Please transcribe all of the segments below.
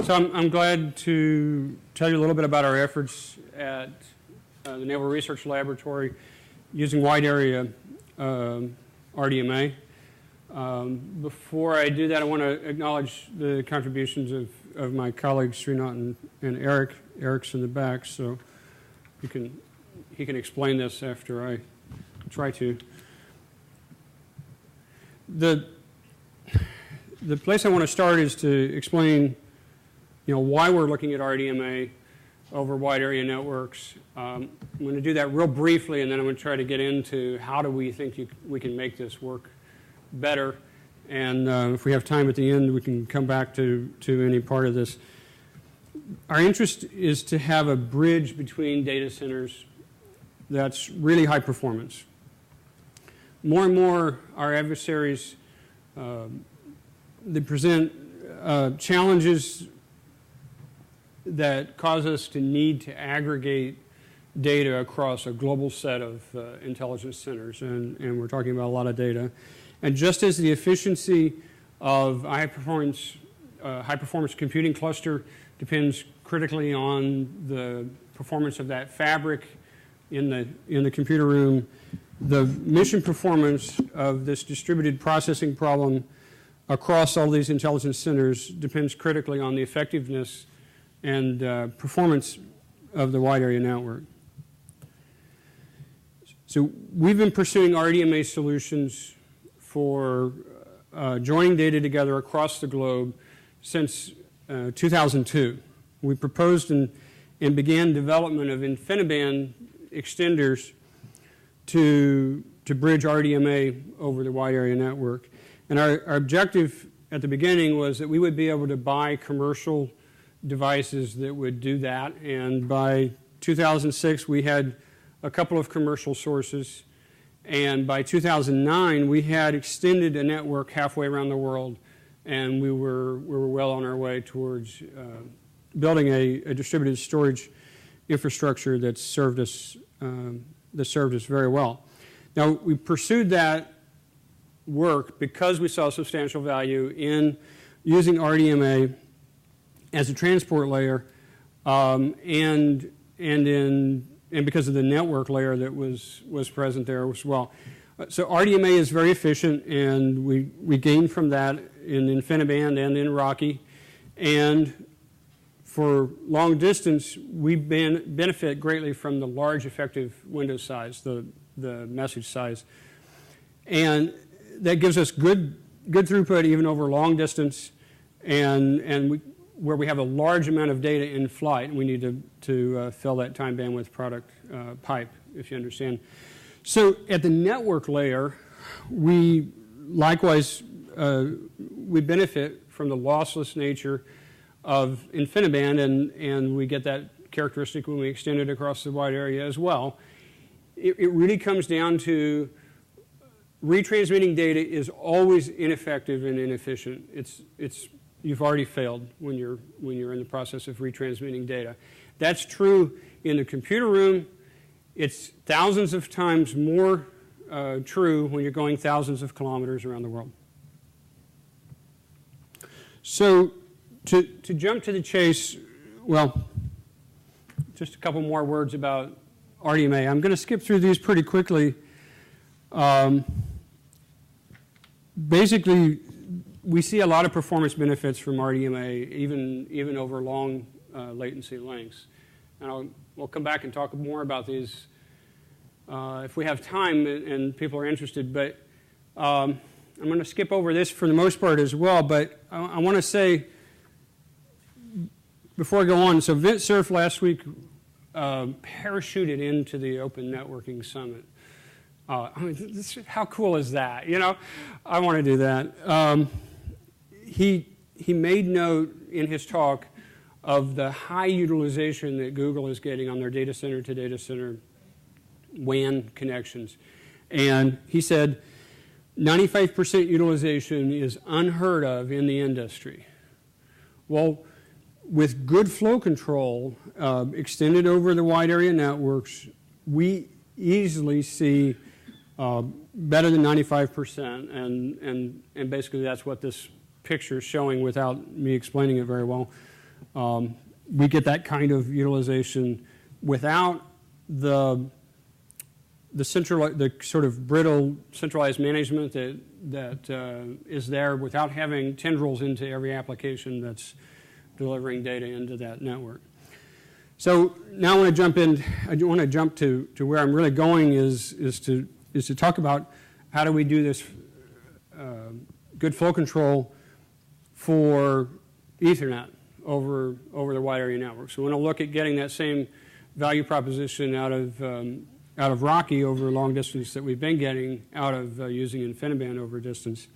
So I'm glad to tell you a little bit about our efforts at the Naval Research Laboratory using wide area RDMA. Before I do that, I want to acknowledge the contributions of my colleagues Srinath and Eric. Eric's in the back, so he can explain this after I try to. The place I want to start is to explain, why we're looking at RDMA over wide area networks. I'm going to do that real briefly, and then I'm going to try to get into how do we think we can make this work better. And if we have time at the end, we can come back to any part of this. Our interest is to have a bridge between data centers that's really high performance. More and more, our adversaries, they present challenges that cause us to need to aggregate data across a global set of intelligence centers, and we're talking about a lot of data. And just as the efficiency of high-performance computing cluster depends critically on the performance of that fabric in the computer room, the mission performance of this distributed processing problem across all these intelligence centers depends critically on the effectiveness and performance of the wide area network. So we've been pursuing RDMA solutions for joining data together across the globe since 2002. We proposed and began development of Infiniband extenders to bridge RDMA over the wide area network. And our objective at the beginning was that we would be able to buy commercial devices that would do that. And by 2006, we had a couple of commercial sources. And by 2009, we had extended a network halfway around the world. And we were well on our way towards building a distributed storage infrastructure that served us very well. Now, we pursued that work because we saw substantial value in using RDMA as a transport layer, and because of the network layer that was present there as well. So RDMA is very efficient, and we gained from that in Infiniband and in Rocky. And for long distance, we benefit greatly from the large effective window size, the message size. And that gives us good throughput even over long distance, and where we have a large amount of data in flight, and we need to fill that time bandwidth product pipe, if you understand. So at the network layer, we likewise we benefit from the lossless nature of InfiniBand, and we get that characteristic when we extend it across the wide area as well. It really comes down to retransmitting data is always ineffective and inefficient. You've already failed when you're in the process of retransmitting data. That's true in the computer room. It's thousands of times more true when you're going thousands of kilometers around the world. So to jump to the chase, well, just a couple more words about RDMA. I'm going to skip through these pretty quickly. Basically, we see a lot of performance benefits from RDMA, even over long latency lengths. And we'll come back and talk more about these if we have time and people are interested. But I'm going to skip over this for the most part as well. But I want to say, before I go on, so Vint Cerf last week parachuted into the Open Networking Summit. I mean, how cool is that? I want to do that. He made note in his talk of the high utilization that Google is getting on their data center to data center WAN connections. And he said 95% utilization is unheard of in the industry. Well, with good flow control extended over the wide area networks, we easily see better than 95%, and basically that's what this picture is showing without me explaining it very well. we get that kind of utilization without the sort of brittle centralized management that is there, without having tendrils into every application that's delivering data into that network. So now I want to jump in. I want to jump to where I'm really going is to talk about how do we do this good flow control for Ethernet over the wide area network. So we want to look at getting that same value proposition out of Rocky over long distance that we've been getting out of using Infiniband over distance.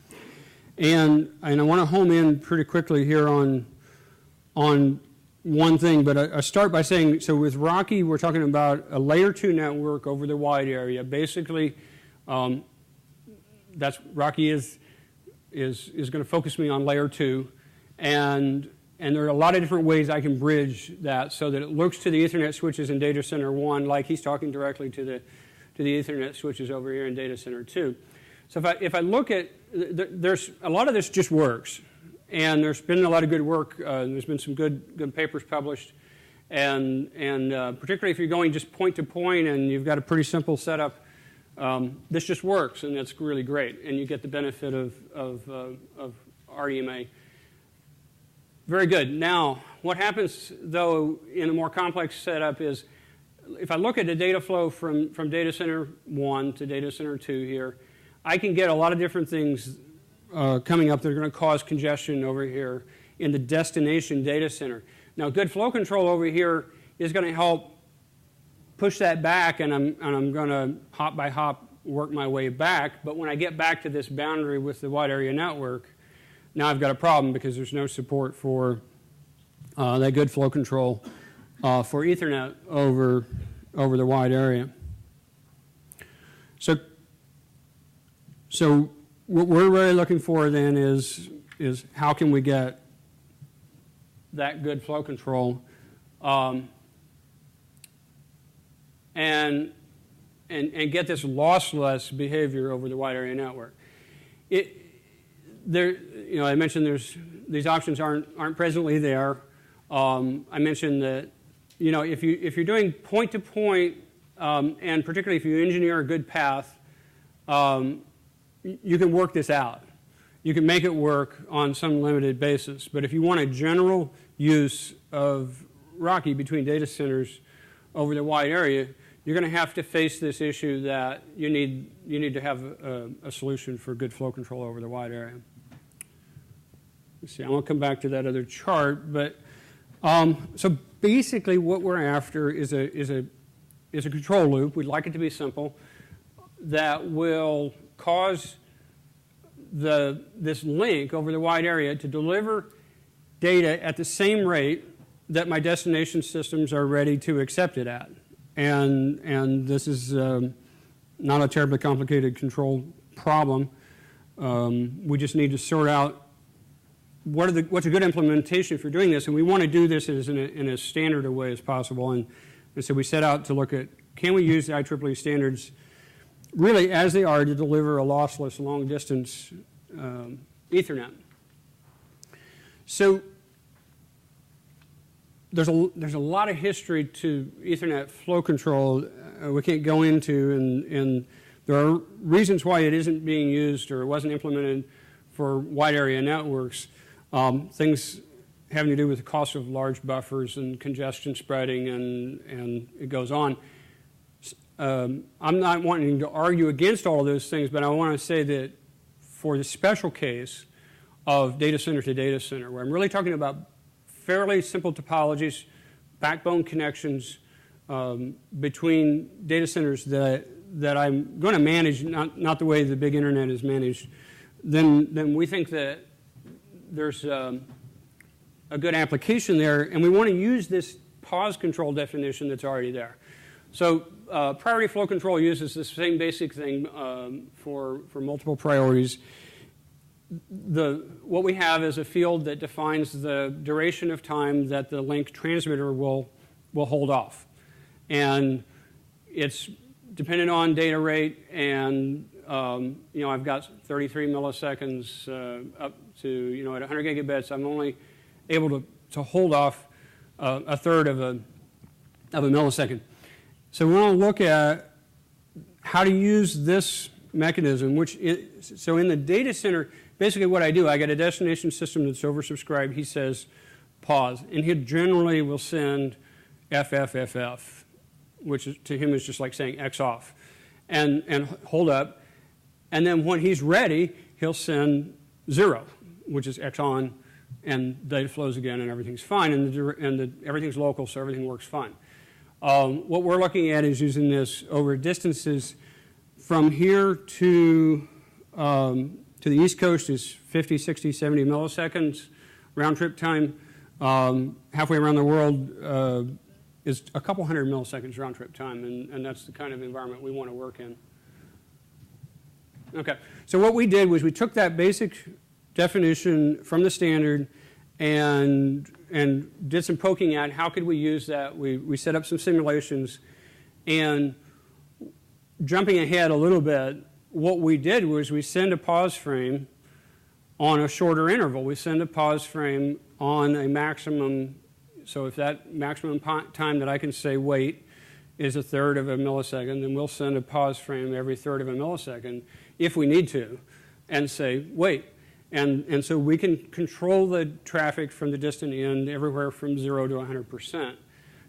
And I want to home in pretty quickly here on one thing, but I start by saying, so with Rocky, we're talking about a layer 2 network over the wide area. Basically, that's Rocky is going to focus me on layer 2, and there are a lot of different ways I can bridge that so that it looks to the Ethernet switches in data center 1 like he's talking directly to the Ethernet switches over here in data center 2. So if I look at, there's a lot of this just works. And there's been a lot of good work. There's been some good papers published. And particularly if you're going just point to point and you've got a pretty simple setup, this just works, and that's really great. And you get the benefit of RDMA. Very good. Now, what happens, though, in a more complex setup is, if I look at the data flow from data center 1 to data center 2 here, I can get a lot of different things coming up that are going to cause congestion over here in the destination data center. Now, good flow control over here is going to help push that back, and I'm going to hop by hop work my way back. But when I get back to this boundary with the wide area network, now I've got a problem because there's no support for that good flow control for Ethernet over the wide area. So what we're really looking for then is how can we get that good flow control and get this lossless behavior over the wide area network. I mentioned these options aren't presently there. I mentioned that if you're doing point to point, and particularly if you engineer a good path, you can work this out. You can make it work on some limited basis. But if you want a general use of Rocky between data centers over the wide area, you're going to have to face this issue that you need to have a solution for good flow control over the wide area. Let's see, I won't come back to that other chart, but so basically what we're after is a control loop. We'd like it to be simple that will cause this link over the wide area to deliver data at the same rate that my destination systems are ready to accept it at. And this is not a terribly complicated control problem. We just need to sort out what's a good implementation for doing this, and we want to do this in as standard a way as possible. And so we set out to look at, can we use the IEEE standards really as they are to deliver a lossless long-distance Ethernet. So there's a lot of history to Ethernet flow control we can't go into, and there are reasons why it isn't being used or wasn't implemented for wide area networks. Things having to do with the cost of large buffers and congestion spreading, and it goes on. I'm not wanting to argue against all of those things, but I want to say that for the special case of data center to data center, where I'm really talking about fairly simple topologies, backbone connections between data centers that I'm going to manage, not the way the big internet is managed, then we think that there's a good application there, and we want to use this pause control definition that's already there. So priority flow control uses the same basic thing for multiple priorities. What we have is a field that defines the duration of time that the link transmitter will hold off. And it's dependent on data rate, and I've got 33 milliseconds up to, at 100 gigabits, I'm only able hold off a third of a millisecond. So we want to look at how to use this mechanism, so in the data center, basically what I do, I get a destination system that's oversubscribed. He says pause, and he generally will send FFFF, which to him is just like saying X off, and hold up. And then when he's ready, he'll send 0, which is X on, and data flows again, and everything's fine, and everything's local, so everything works fine. What we're looking at is using this over distances from here to the East Coast is 50, 60, 70 milliseconds. Round trip time halfway around the world is a couple hundred milliseconds round trip time, and that's the kind of environment we want to work in. Okay, so what we did was we took that basic definition from the standard and did some poking at how could we use that. We set up some simulations, and jumping ahead a little bit, what we did was we send a pause frame on a shorter interval. We send a pause frame on a maximum, so if that maximum time that I can say wait is a third of a millisecond, then we'll send a pause frame every third of a millisecond if we need to, and say wait. And so we can control the traffic from the distant end everywhere from 0 to 100%.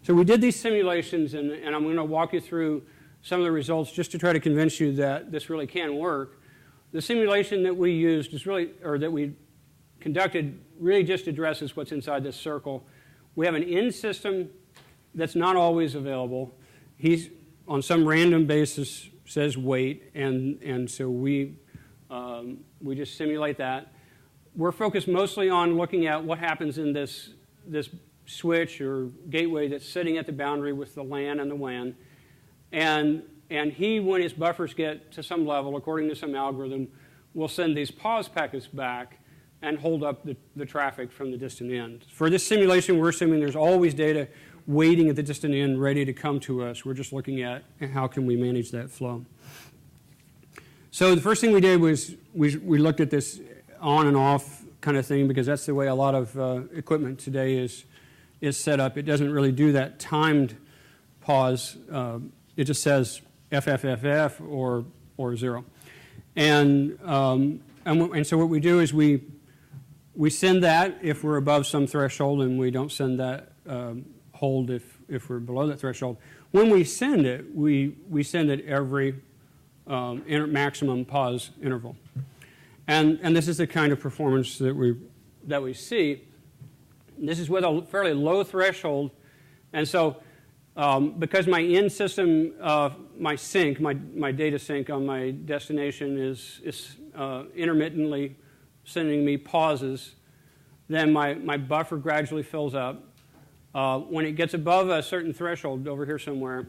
So we did these simulations, and I'm going to walk you through some of the results just to try to convince you that this really can work. The simulation that we used is really, or that we conducted, really just addresses what's inside this circle. We have an in system that's not always available. He's on some random basis says wait, and so we just simulate that. We're focused mostly on looking at what happens in this switch or gateway that's sitting at the boundary with the LAN and the WAN. And he, when his buffers get to some level, according to some algorithm, will send these pause packets back and hold up the traffic from the distant end. For this simulation, we're assuming there's always data waiting at the distant end ready to come to us. We're just looking at how can we manage that flow. So the first thing we did was we looked at this on and off kind of thing, because that's the way a lot of equipment today is set up. It doesn't really do that timed pause. It just says FFFF or 0. And so what we do is we send that if we're above some threshold, and we don't send that hold if we're below that threshold. When we send it, we send it every maximum pause interval. And this is the kind of performance that we see. This is with a fairly low threshold. And so because my in system, my sync, my data sync on my destination is intermittently sending me pauses, then my buffer gradually fills up. When it gets above a certain threshold over here somewhere,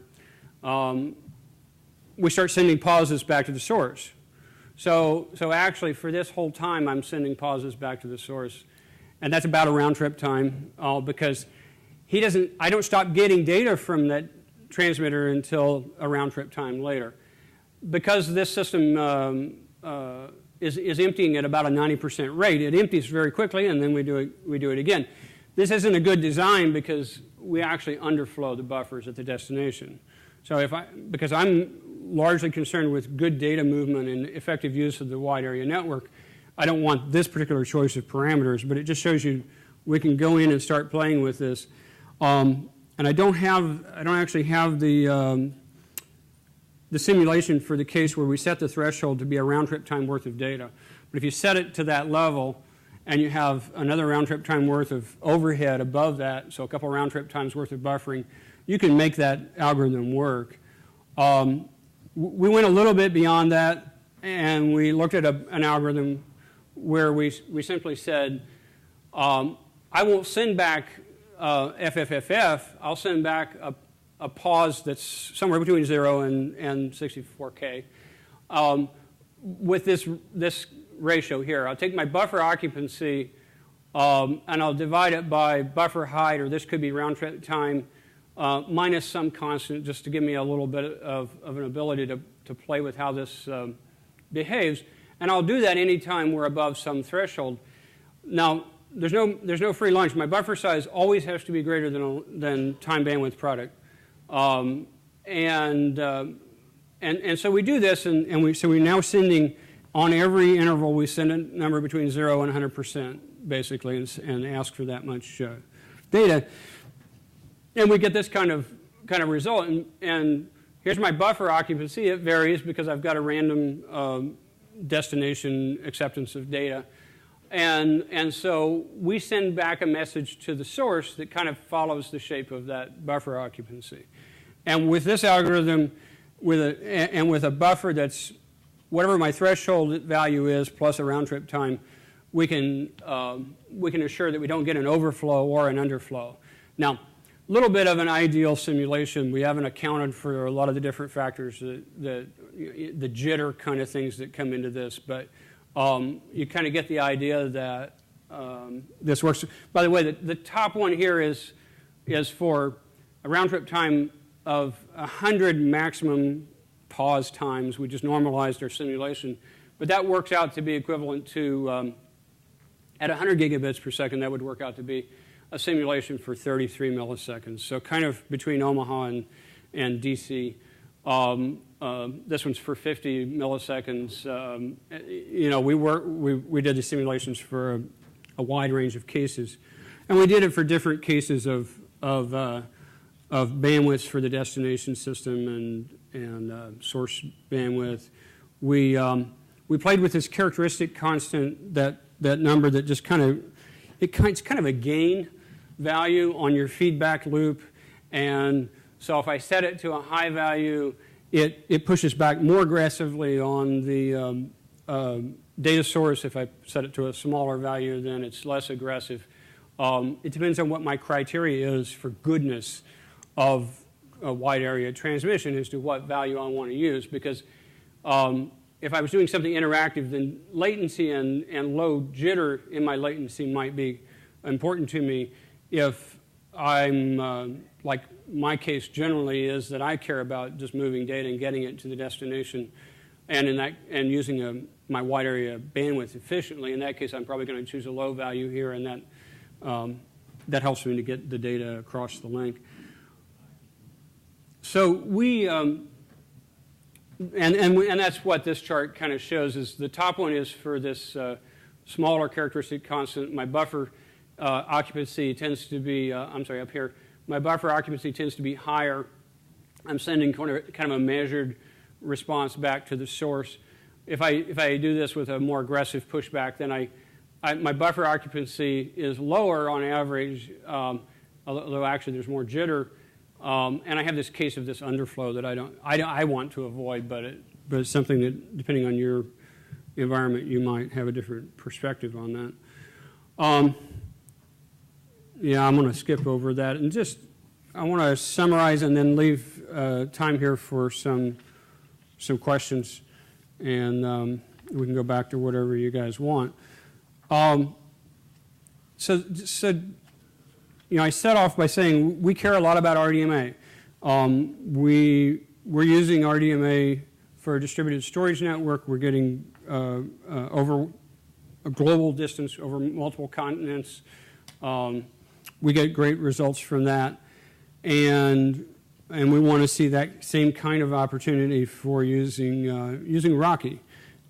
we start sending pauses back to the source. So actually, for this whole time, I'm sending pauses back to the source. And that's about a round trip time, because I don't stop getting data from that transmitter until a round trip time later. Because this system is emptying at about a 90% rate, it empties very quickly, and then we do it again. This isn't a good design because we actually underflow the buffers at the destination. So because I'm largely concerned with good data movement and effective use of the wide area network, I don't want this particular choice of parameters, but it just shows you we can go in and start playing with this. And I don't actually have the simulation for the case where we set the threshold to be a round trip time worth of data. But if you set it to that level and you have another round trip time worth of overhead above that, so a couple round trip times worth of buffering, you can make that algorithm work. We went a little bit beyond that, and we looked at an algorithm where we simply said, I won't send back FFFF, I'll send back a pause that's somewhere between 0 and 64K with this ratio here. I'll take my buffer occupancy and I'll divide it by buffer height, or this could be round trip time, minus some constant, just to give me a little bit of an ability to play with how this behaves. And I'll do that anytime we're above some threshold. Now, there's no free lunch. My buffer size always has to be greater than time bandwidth product. And so we do this, and we're now sending, on every interval, we send a number between 0 and 100%, basically, and ask for that much data. And we get this kind of result. And here's my buffer occupancy. It varies because I've got a random destination acceptance of data. And so we send back a message to the source that kind of follows the shape of that buffer occupancy. And with this algorithm, with a buffer that's whatever my threshold value is plus a round trip time, we can assure that we don't get an overflow or an underflow. Now, a little bit of an ideal simulation. We haven't accounted for a lot of the different factors, the jitter kind of things that come into this, but you kind of get the idea that this works. By the way, the top one here is for a round trip time of 100 maximum pause times. We just normalized our simulation. But that works out to be equivalent to, at 100 gigabits per second, that would work out to be a simulation for 33 milliseconds. So kind of between Omaha and DC. This one's for 50 milliseconds. We did the simulations for a wide range of cases. And we did it for different cases of bandwidths for the destination system and source bandwidth. We played with this characteristic constant, that number that just it's kind of a gain value on your feedback loop. And so if I set it to a high value, it pushes back more aggressively on the data source. If I set it to a smaller value, then it's less aggressive. It depends on what my criteria is for goodness of a wide area transmission as to what value I want to use. Because if I was doing something interactive, then latency and low jitter in my latency might be important to me. If I'm, like my case generally is that I care about just moving data and getting it to the destination, and using my wide area bandwidth efficiently. In that case, I'm probably going to choose a low value here, and that helps me to get the data across the link. So and that's what this chart kind of shows. Is the top one is for this smaller characteristic constant. My buffer occupancy tends to be, up here. My buffer occupancy tends to be higher. I'm sending kind of a measured response back to the source. If I do this with a more aggressive pushback, then my buffer occupancy is lower on average, although actually there's more jitter. And I have this case of this underflow that I want to avoid, but it's something that, depending on your environment, you might have a different perspective on that. Yeah, I'm going to skip over that, and I want to summarize and then leave time here for some questions, and we can go back to whatever you guys want. So I set off by saying we care a lot about RDMA. We're using RDMA for a distributed storage network. We're getting over a global distance over multiple continents. We get great results from that, and we want to see that same kind of opportunity for using Rocky.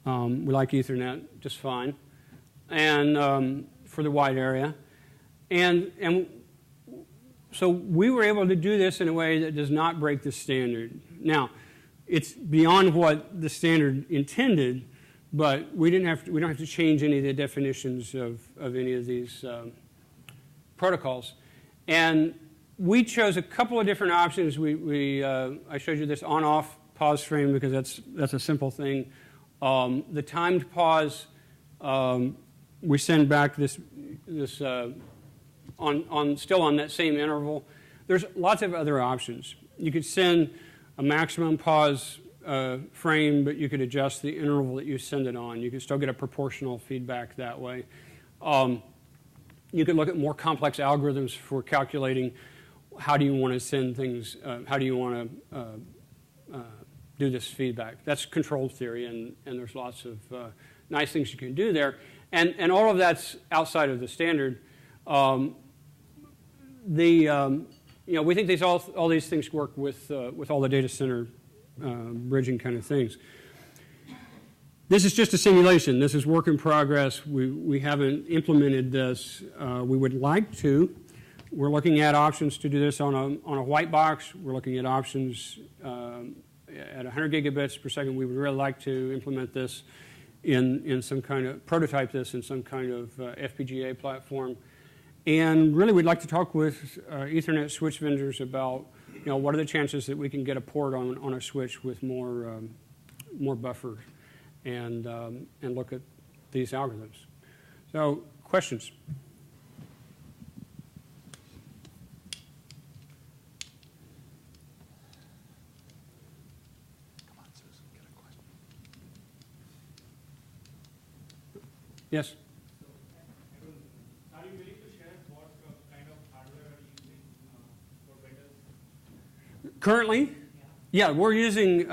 We like Ethernet just fine, and for the wide area, and so we were able to do this in a way that does not break the standard. Now, it's beyond what the standard intended, but we don't have to change any of the definitions of any of these protocols. And we chose a couple of different options. I showed you this on-off pause frame because that's a simple thing. The timed pause, we send back this still on that same interval. There's lots of other options. You could send a maximum pause frame, but you could adjust the interval that you send it on. You could still get a proportional feedback that way. You could look at more complex algorithms for calculating how do you want to send things, how do you want to do this feedback. That's control theory, and there's lots of nice things you can do there. And all of that's outside of the standard. We think all these things work with all the data center bridging kind of things. This is just a simulation. This is work in progress. We haven't implemented this. We would like to. We're looking at options to do this on a white box. We're looking at options at 100 gigabits per second. We would really like to implement this in some kind of, prototype this in some kind of FPGA platform. And really we'd like to talk with Ethernet switch vendors about, what are the chances that we can get a port on a switch with more buffer and look at these algorithms. So, questions? Yes? Are you willing to share what kind of hardware are you using for vendors? Currently? Yeah, we're using,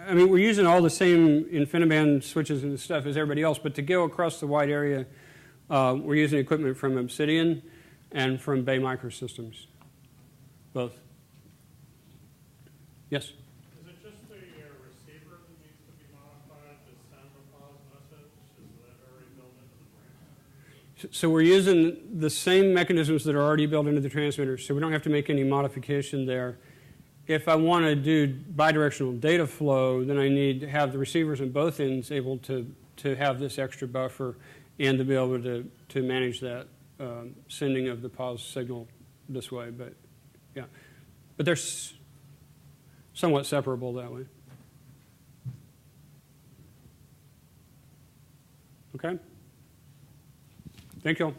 we're using all the same Infiniband switches and stuff as everybody else, but to go across the wide area, we're using equipment from Obsidian and from Bay Microsystems, both. Yes? So we're using the same mechanisms that are already built into the transmitter, so we don't have to make any modification there. If I want to do bidirectional data flow, then I need to have the receivers on both ends able to have this extra buffer and to be able to manage that sending of the pause signal this way. But yeah, but they're somewhat separable that way. Okay? Thank you all.